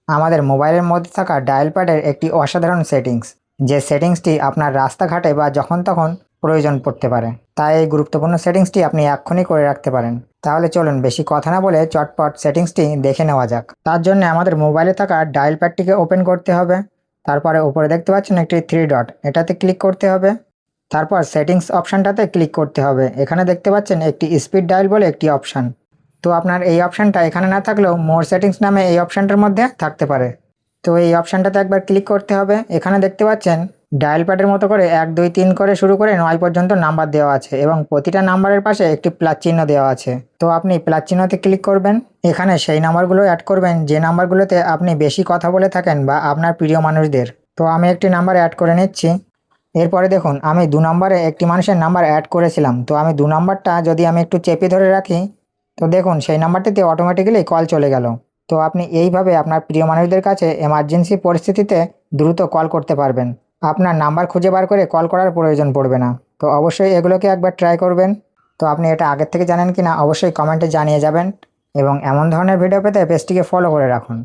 আমাদের মোবাইলের মধ্যে থাকা ডায়াল প্যাডের একটি অসাধারণ সেটিংস, যে সেটিংসটি আপনার রাস্তাঘাটে বা যখন তখন প্রয়োজন পড়তে পারে। তাই এই গুরুত্বপূর্ণ সেটিংসটি আপনি এক্ষুনি করে রাখতে পারেন। তাহলে চলুন বেশি কথা না বলে চটপট সেটিংসটি দেখে নেওয়া যাক। তার জন্য আমাদের মোবাইলে থাকা ডায়াল প্যাডটিকে ওপেন করতে হবে। তারপরে উপরে দেখতে পাচ্ছেন একটি থ্রি ডট, এটাতে ক্লিক করতে হবে। তারপর সেটিংস অপশানটাতে ক্লিক করতে হবে। এখানে দেখতে পাচ্ছেন একটি স্পিড ডায়াল বলে একটি অপশান। তো আপনার এই অপশানটা এখানে না থাকলেও মোর সেটিংস নামে এই অপশানটার মধ্যে থাকতে পারে। তো এই অপশানটাতে একবার ক্লিক করতে হবে। এখানে দেখতে পাচ্ছেন ডায়াল প্যাডের মতো করে 1 2 3 করে শুরু করে 9 পর্যন্ত নাম্বার দেওয়া আছে এবং প্রতিটা নাম্বারের পাশে একটি প্লাস চিহ্ন দেওয়া আছে। তো আপনি প্লাস চিহ্নতে ক্লিক করবেন। এখানে সেই নাম্বারগুলো অ্যাড করবেন যে নাম্বারগুলোতে আপনি বেশি কথা বলে থাকেন বা আপনার প্রিয় মানুষদের। তো আমি একটি নাম্বার অ্যাড করে নিচ্ছি। এরপরে দেখুন আমি 2 নম্বরে একটি মানুষের নাম্বার অ্যাড করেছিলাম। তো আমি 2 নাম্বারটা যদি আমি একটু চেপে ধরে রাখি, তো দেখুন সেই নাম্বারটিতে অটোমেটিক্যালি কল চলে গেল। তো আপনি এইভাবে আপনার প্রিয় মানুষদের কাছে এমার্জেন্সি পরিস্থিতিতে দ্রুত কল করতে পারবেন। আপনার নাম্বার খুঁজে বার করে কল করার প্রয়োজন পড়বে না। তো অবশ্যই এগুলোকে একবার ট্রাই করবেন। তো আপনি এটা আগের থেকে জানেন কি না অবশ্যই কমেন্টে জানিয়ে যাবেন এবং এমন ধরনের ভিডিও পেতে পেজটিকে ফলো করে রাখুন।